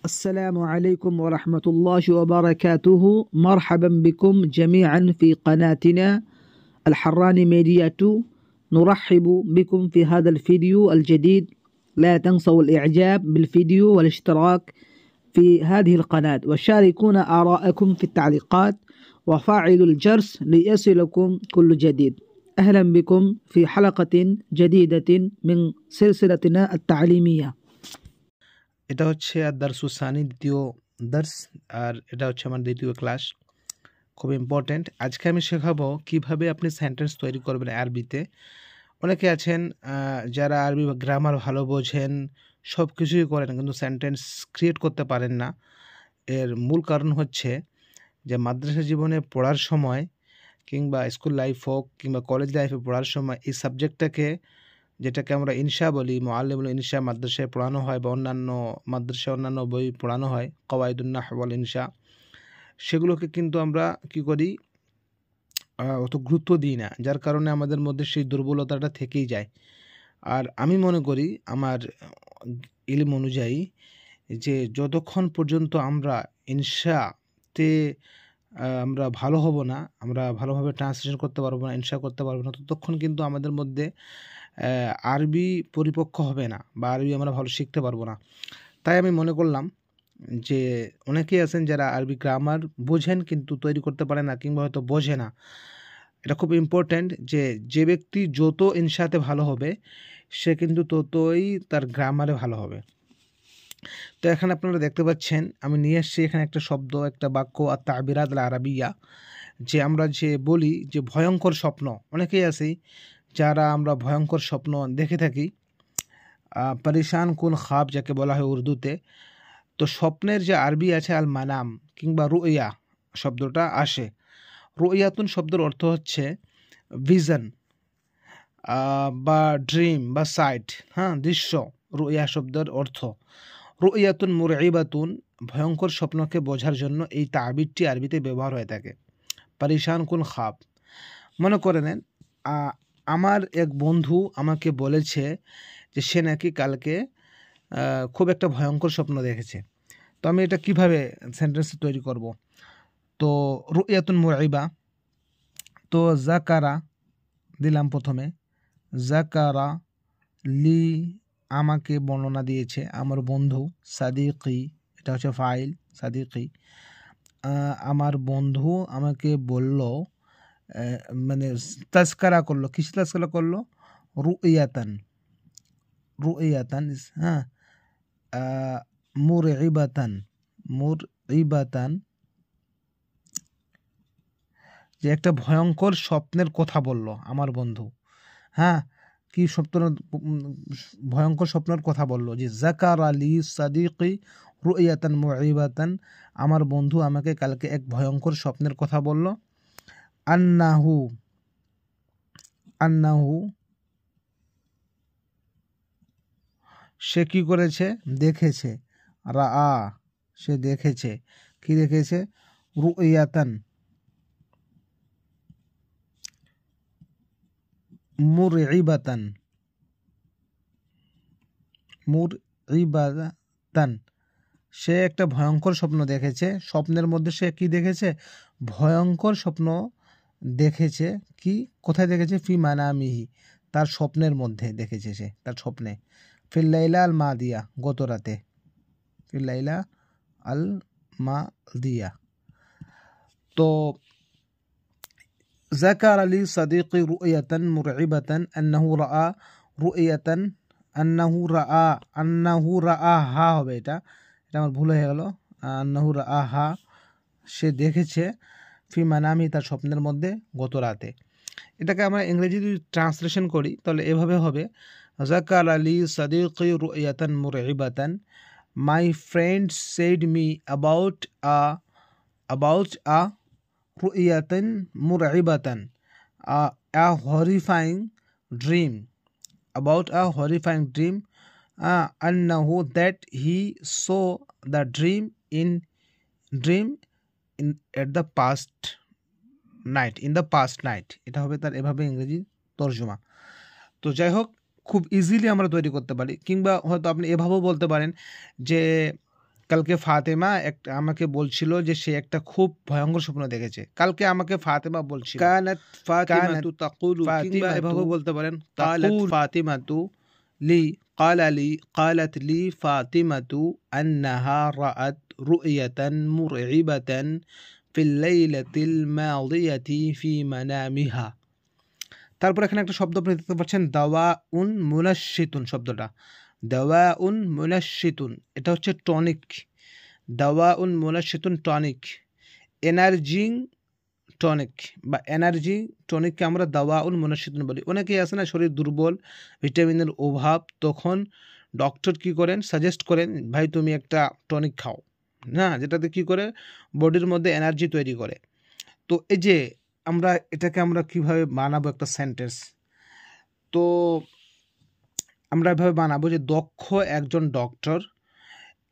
السلام عليكم ورحمة الله وبركاته. مرحبا بكم جميعا في قناتنا الحراني ميديا 2. نرحب بكم في هذا الفيديو الجديد. لا تنسوا الإعجاب بالفيديو والاشتراك في هذه القناة وشاركونا آراءكم في التعليقات وفعلوا الجرس ليصلكم كل جديد. أهلا بكم في حلقة جديدة من سلسلتنا التعليمية. এটা হচ্ছে আদারসুস সানি দ্বিতীয় দার্স, আর এটা হচ্ছে আমার দ্বিতীয় ক্লাস। খুব ইম্পর্টেন্ট। আজকে আমি শেখাবো কিভাবে আপনি সেন্টেন্স তৈরি করবেন আরবিতে। অনেকে আছেন যারা আরবি গ্রামার ভালো বোঝেন, সব কিছুই করেন, কিন্তু সেন্টেন্স ক্রিয়েট করতে পারেন না। এর মূল কারণ হচ্ছে যে মাদ্রাসা জীবনে পড়ার সময় কিংবা স্কুল লাইফ হোক কিংবা কলেজ লাইফে পড়ার সময় এই সাবজেক্টটাকে, যেটাকে আমরা ইনশা বলি, মুআল্লিমুল ইনশা মাদ্রাসায় পড়ানো হয় বা অন্যান্য মাদ্রাসায় অন্যান্য বই পড়ানো হয়, কওয়াইদুন নাহউ ওয়াল ইনশা, সেগুলোকে কিন্তু আমরা কি করি, অত গুরুত্ব দিই না, যার কারণে আমাদের মধ্যে সেই দুর্বলতাটা থেকেই যায়। আর আমি মনে করি আমার ইলম অনুযায়ী যে যতক্ষণ পর্যন্ত আমরা ইনশাতে আমরা ভালো হব না, আমরা ভালোভাবে ট্রান্সলেশন করতে পারবো না, ইনশা করতে পারবো না, ততক্ষণ কিন্তু আমাদের মধ্যে আরবি পরিপক্ক হবে না বা আরবি আমরা ভালো শিখতে পারবো না। তাই আমি মনে করলাম যে অনেকেই আছেন যারা আরবি গ্রামার বোঝেন কিন্তু তৈরি করতে পারে না কিংবা হয়তো বোঝে না। এটা খুব ইম্পর্ট্যান্ট যে যে ব্যক্তি যত ইনশাতে ভালো হবে সে কিন্তু ততই তার গ্রামারে ভালো হবে। তো এখানে আপনারা দেখতে পাচ্ছেন আমি নিয়ে এসেছি এখানে একটা শব্দ, একটা বাক্য, আর তাবিরাত আল আরাবিয়া, যে আমরা যে বলি যে ভয়ঙ্কর স্বপ্ন। অনেকেই আছে যারা আমরা ভয়ঙ্কর স্বপ্ন দেখে থাকি, পরেশান কুন খাব যাকে বলা হয় উর্দুতে। তো স্বপ্নের যে আরবি আছে আল মানাম কিংবা রুইয়া শব্দটা আসে। রুইয়াতুন শব্দের অর্থ হচ্ছে ভিজন বা ড্রিম বা সাইট, হ্যাঁ, দৃশ্য। রুইয়া শব্দের অর্থ। রুইয়াতুন মুরঈবাতুন ভয়ঙ্কর স্বপ্নকে বোঝার জন্য এই তাবিরটি আরবিতে ব্যবহার হয়ে থাকে। পরেশান কুন খাব, মনে করে নেন আমার এক বন্ধু আমাকে বলেছে যে সে নাকি কালকে খুব একটা ভয়ঙ্কর স্বপ্ন দেখেছে। তো আমি এটা কিভাবে সেন্টেন্স তৈরি করব? তো রুইয়াতুন মুরঈবা, তো জাকারা দিলাম প্রথমে, জাকারা লি আমাকে বর্ণনা দিয়েছে আমার বন্ধু, সাদিকি এটা হচ্ছে ফাইল, সাদিকি আমার বন্ধু আমাকে বলল, মানে তাজকারা করলো, কিসে তাজকারা করলো? রুইয়াতান, রুইয়াতান, হ্যাঁ, মুরঈবাতান, মুরঈবাতান, যে একটা ভয়ঙ্কর স্বপ্নের কথা বলল আমার বন্ধু। হ্যাঁ, কি স্বপ্ন? ভয়ঙ্কর স্বপ্নের কথা বলল। যে জাকার আলী সাদিকি রুইয়াতান মুঈবাতান, আমার বন্ধু আমাকে কালকে এক ভয়ঙ্কর স্বপ্নের কথা বলল। আন্নাহু, আন্নাহু সে কি করেছে? দেখেছে। রাআ সে দেখেছে। কি দেখেছে? রুইয়াতান মুরঈবাতান, মুরঈবাতান সে একটা ভয়ঙ্কর স্বপ্ন দেখেছে। স্বপ্নের মধ্যে সে কি দেখেছে? ভয়ঙ্কর স্বপ্ন দেখেছে। কি, কোথায় দেখেছে? ফি মানামিহি, তার স্বপ্নের মধ্যে দেখেছে সে, তার স্বপ্নে। ফিল লাইলা আল মাদিয়া, গত রাতে। ফিল লাইলা আল মাদিয়া। তো ذكر لي صديقي رؤية مرعبة أنه رأى رؤية أنه رآها হবে এটা আমার ভুল হয়ে গেল। আন্নাহু রাআহা সে দেখেছে, ফি মানামি তার স্বপ্নের মধ্যে, গত রাতে। এটাকে আমরা ইংরেজি যদি ট্রান্সলেশন করি তাহলে এভাবে হবে, যাকার আলী সাদিকি রুইয়াতান মুরঈবাতান, my friend said me about a ru'yatan mur'ibatan, a horrifying dream, about a horrifying dream, annahu that he saw the dream in at the past night, in the past night। এটা হবে তার এভাবে ইংরেজি তর্জমা। তো যাই হোক, খুব ইজিলি আমরা তৈরি করতে পারি। কিংবা হয়তো আপনি এভাবেও বলতে পারেন যে কালকে ফাতেমা একটা আমাকে বলছিল যে সে একটা খুব ভয়ঙ্কর স্বপ্ন দেখেছে। কালকে আমাকে ফাতেমা বলছিল। কানাত ফাতিমাতু কানাত তাকুলু কিংবা ফাতিমাতু এভাবে বলতে পারেন কালাত তাকুল ফাতিমাতু قالت لي فاطمة أنها رأت رؤية مرعبة في الليلة الماضية في منامها। তারপর এখানে একটা শব্দ আপনি দেখতে পাচ্ছেন দাওয়াউন মুনাশশিতুন শব্দটা। দাওয়াউন মুনাশশিতুন এটা হচ্ছে টনিক। দাওয়াউন মুনাশশিতুন টনিক, এনার্জিং টনিক বা এনার্জি টনিককে আমরা দাওয়াউন মুনাশশিতুন বলি। অনেকেই আছে না শরীর দুর্বল, ভিটামিনের অভাব, তখন ডক্টর কি করেন, সাজেস্ট করেন ভাই তুমি একটা টনিক খাও, না যেটাতে কি করে বডির মধ্যে এনার্জি তৈরি করে। তো এই যে এটাকে আমরা কিভাবে বানাবো একটা সেন্টেন্স, তো আমরা এভাবে বানাবো যে দক্ষ একজন ডক্টর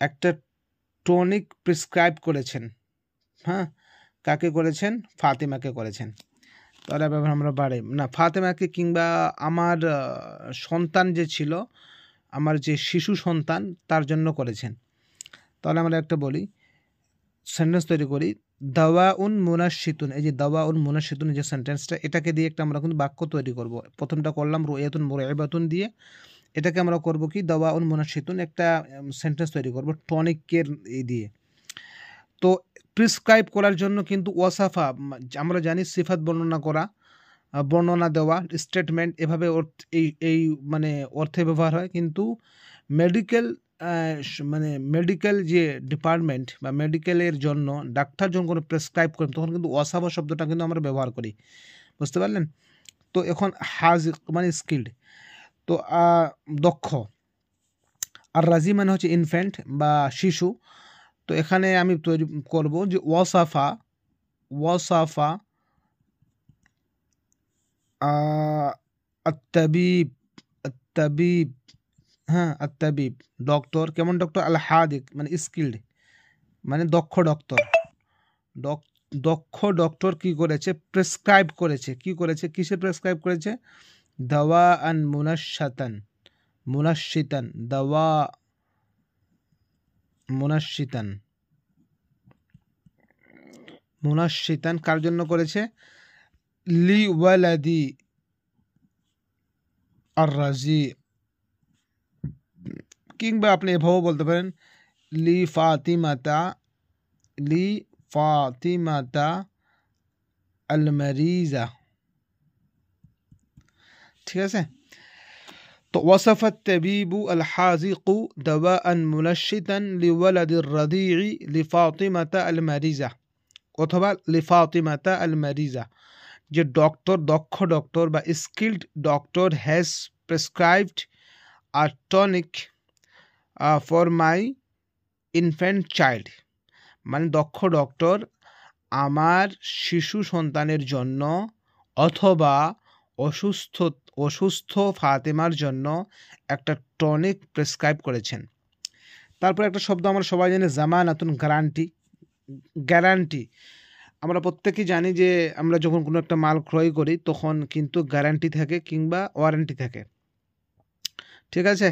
একটা টনিক প্রেসক্রাইব করেছেন। হ্যাঁ, কাকে করেছেন? ফাতেমাকে করেছেন। তাহলে এভাবে আমরা বাড়ি না ফাতেমাকে কিংবা আমার সন্তান যে ছিল, আমার যে শিশু সন্তান তার জন্য করেছেন। তাহলে আমরা একটা বলি, সেন্টেন্স তৈরি করি দাওয়াউন মুনাশশিতুন। এই যে দাওয়াউন মুনাশশিতুন যে সেন্টেন্সটা, এটাকে দিয়ে একটা আমরা কিন্তু বাক্য তৈরি করব। প্রথমটা করলাম রুয়াতুন মুরাইবাতুন দিয়ে, এটাকে আমরা করব কি দাওয়াউন মুনাশশিতুন, একটা সেন্টেন্স তৈরি করব টনিকের দিয়ে। তো প্রিসক্রাইব করার জন্য কিন্তু ওয়াসাফা আমরা জানি সিফাত বর্ণনা করা, বর্ণনা দেওয়া, স্টেটমেন্ট এভাবে এই মানে অর্থে ব্যবহার হয়। কিন্তু মেডিকেল যে ডিপার্টমেন্ট বা মেডিকেলের জন্য ডাক্তার যখন কোনো প্রেসক্রাইব করেন তখন কিন্তু ওয়াসাফা শব্দটা কিন্তু আমরা ব্যবহার করি, বুঝতে পারলেন? তো এখন হাজিক মানে স্কিল্ড, তো দক্ষ, আর রাজি মানে হচ্ছে ইনফ্যান্ট বা শিশু। তো এখানে আমি তৈরি করব যে ওয়াসাফা আত্তাবিব, হ্যাঁ আত্তাবিব ডক্টর, কেমন ডক্টর? আল হাদিক মানে স্কিল্ড মানে দক্ষ ডক্টর। দক্ষ ডক্টর কি করেছে? প্রেসক্রাইব করেছে। কি করেছে? কিসে প্রেসক্রাইব করেছে? দাওয়াআন মুনাশশিতান দাওয়া মুনাশশিতান কার জন্য করেছে? লি ওয়ালাদি আর রাজি, কিংবা আপনি এভাবেও বলতে পারেন লি ফাতিমাতা আল মারিজা। ঠিক আছে? তো ওয়াসাফাত তাবিবু আল হাজিকু দাওয়াআন মুনাশশিতান লিওয়ালাদির রাদিই লিফাতিমাতা আল মারিজা, অথবা লিফাতিমাতা আল মারিজা। যে ডক্টর, দক্ষ ডক্টর বা skilled doctor has prescribed a tonic for my infant child, মানে দক্ষ ডক্টর আমার শিশু সন্তানের জন্য অথবা অসুস্থ ফাতেমার জন্য একটা টনিক প্রেসক্রাইব করেছেন। তারপর একটা শব্দ আমরা সবাই জানি জামানাতুন, গ্যারান্টি। আমরা প্রত্যেকেই জানি যে আমরা যখন কোনো একটা মাল ক্রয় করি তখন কিন্তু গ্যারান্টি থাকে কিংবা ওয়ারেন্টি থাকে, ঠিক আছে?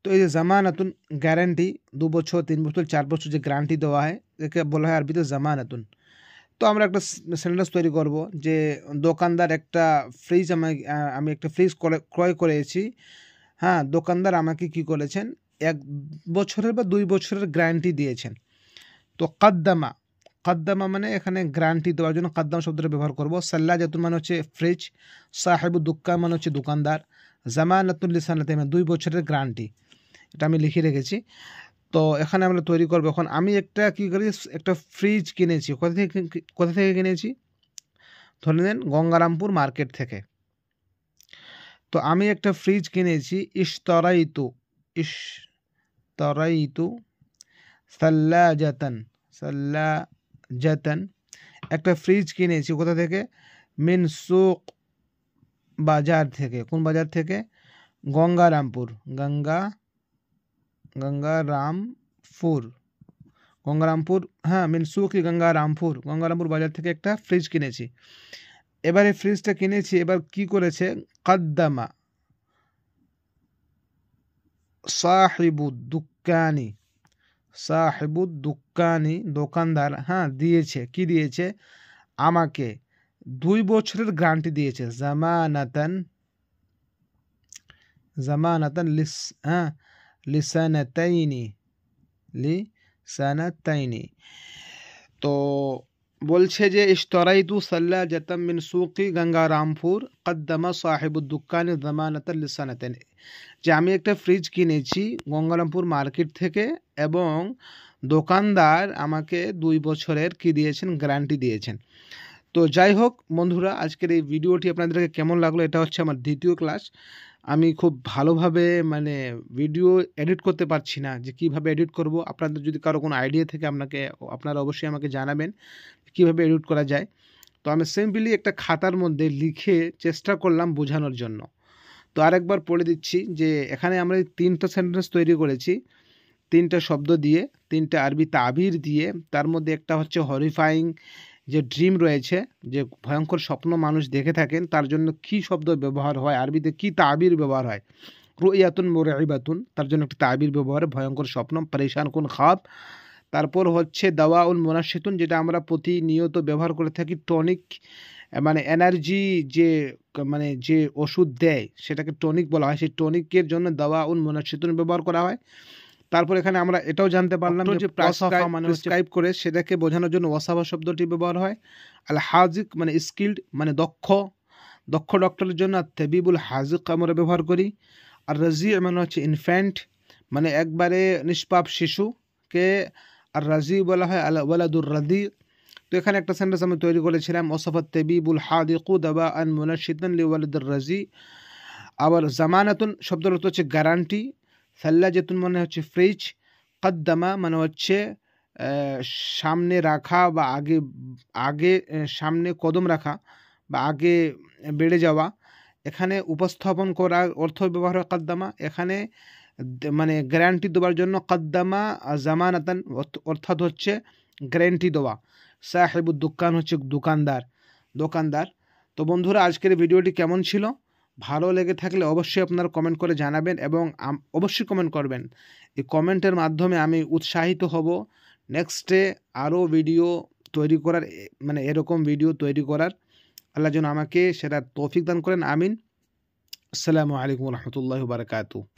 তো এই যে জামানাতুন গ্যারান্টি, 2 বছর 3 বছর 4 বছর যে গ্যারান্টি দেওয়া হয় একে বলা হয় আরবিতে জামানাতুন। তো আমরা একটা সেন্টেন্স তৈরি করব যে দোকানদার একটা ফ্রিজ আমি একটা ফ্রিজ ক্রয় করেছি। হ্যাঁ, দোকানদার আমাকে কি করেছেন? 1 বছরের বা 2 বছরের গ্যারান্টি দিয়েছেন। তো কাদ্দামা মানে এখানে গ্যারান্টি দেওয়ার জন্য কাদ্দামা শব্দটা ব্যবহার করব। সাল্লাজাতুন মানে হচ্ছে ফ্রিজ, সাহেবু দুক্কান মানে হচ্ছে দোকানদার, জামানাতুন লিসানাতাইন মানে 2 বছরের গ্যারান্টি। এটা আমি লিখে রেখেছি। তো এখানে আমরা তৈরি করবো। এখন আমি একটা ফ্রিজ কিনেছি। কোথা থেকে কিনেছি? ধরে নেন গঙ্গারামপুর মার্কেট থেকে। তো আমি একটা ফ্রিজ কিনেছি। ইশতারাইতু সাল্লাজাতান একটা ফ্রিজ কিনেছি। কোথা থেকে? মিন সুক বাজার থেকে। কোন বাজার থেকে? গঙ্গারামপুর, গঙ্গারামপুর, হ্যাঁ মিন সুকি গঙ্গারামপুর বাজার থেকে একটা ফ্রিজ কিনেছি। এবারে ফ্রিজটা কিনেছি, এবার কি করেছে? কাদ্দামা সাহিবু দুক্কানি সাহিবুদ দুক্কানি দোকানদার হ্যাঁ দিয়েছে, কি দিয়েছে, আমাকে 2 বছরের গ্যারান্টি দিয়েছে। জামানাতান জামানাতান লিসানাতাইনি লিসানাতাইনি। তো বলছে যে ইশতারাইতু সাল্লাজাতাম মিন সুকি গঙ্গারামপুর কদ্দামা সাহিবুদ দুক্কানি জামানাতান লিসানাতাইন, যে আমি একটা ফ্রিজ কিনেছি গঙ্গারামপুর মার্কেট থেকে এবং দোকানদার আমাকে 2 বছরের কি দিয়েছেন, গ্যারান্টি দিয়েছেন। তো যাই হোক বন্ধুরা, আজকের এই ভিডিওটি আপনাদেরকে কেমন লাগলো, এটা হচ্ছে আমার দ্বিতীয় ক্লাস। আমি খুব ভালোভাবে মানে ভিডিও এডিট করতে পারছি না, যে কিভাবে এডিট করব। আপনাদের যদি কারো কোনো আইডিয়া থেকে আপনারা অবশ্যই আমাকে জানাবেন কিভাবে এডিট করা যায়। তো আমি সিম্পলি একটা খাতার মধ্যে লিখে চেষ্টা করলাম বোঝানোর জন্য। তো আরেকবার পড়ে দিচ্ছি যে এখানে আমরা 3টা সেন্টেন্স তৈরি করেছি, 3টা শব্দ দিয়ে, 3টা আরবি তাবির দিয়ে। তার মধ্যে একটা হচ্ছে হরিফাইং যে ড্রিম রয়েছে, যে ভয়ঙ্কর স্বপ্ন মানুষ দেখে থাকেন, তার জন্য কি শব্দ ব্যবহার হয়, আরবিতে কি তাবির ব্যবহার হয়। রুইয়াতুন মুরাইবাতুন, তার জন্য একটা তাবির ব্যবহার, ভয়ঙ্কর স্বপ্ন, পরেশান কোন খাব। তারপর হচ্ছে দাওয়াউল মুনাশিতুন, যেটা আমরা প্রতিনিয়ত ব্যবহার করে থাকি, টনিক, মানে এনার্জি যে ওষুধ দেয় সেটাকে টনিক বলা হয়, সেই টনিকের জন্য দাওয়াউল মুনাশিতুন ব্যবহার করা হয়। তারপর এখানে আমরা এটাও জানতে পারলাম যে প্রেসক্রাইব করে সেটাকে বোঝানোর জন্য ওয়াসাফা শব্দটি ব্যবহার হয়। আল হাজিক মানে স্কিল্ড, মানে দক্ষ ডক্টরের জন্য তাবিবুল হাজিক আমরা ব্যবহার করি। আর রাজি মানে হচ্ছে ইনফ্যান্ট, মানে একবারে নিষ্পাপ শিশুকে আর রাজি বলা হয়, আল ওয়ালাদুর রাদি। তো এখানে একটা সেন্টেন্স আমি তৈরি করেছিলাম, ওয়াসাফাত তাবিবুল হাদিকু দাওয়াআন মুনাশিতান লিওয়ালিদির রাজি। আবার জামানাতুন শব্দের অর্থ হচ্ছে গ্যারান্টি, সাল্লাজাতুন মানে হচ্ছে ফ্রিজ, কদ্দামা মানে হচ্ছে সামনে রাখা বা আগে সামনে কদম রাখা বা আগে বেড়ে যাওয়া। এখানে উপস্থাপন করার অর্থ ব্যবহার হয় কদ্দামা, এখানে মানে গ্যারান্টি দেওয়ার জন্য কদ্দামা জামানাতান অর্থাৎ হচ্ছে গ্যারান্টি দেওয়া। সাহিবুদ দুক্কান হচ্ছে দোকানদার। তো বন্ধুরা, আজকের ভিডিওটি কেমন ছিল, ভালো লেগে থাকলে অবশ্যই আপনারা কমেন্ট করে জানাবেন এবং অবশ্যই কমেন্ট করবেন। এই কমেন্টের মাধ্যমে আমি উৎসাহিত হব নেক্সটে আরও ভিডিও তৈরি করার, মানে এরকম ভিডিও তৈরি করার। আল্লাহ যেন আমাকে সেটার তৌফিক দান করেন, আমিন। আসসালামু আলাইকুম ওয়া রাহমাতুল্লাহি ওয়া বারাকাতুহু।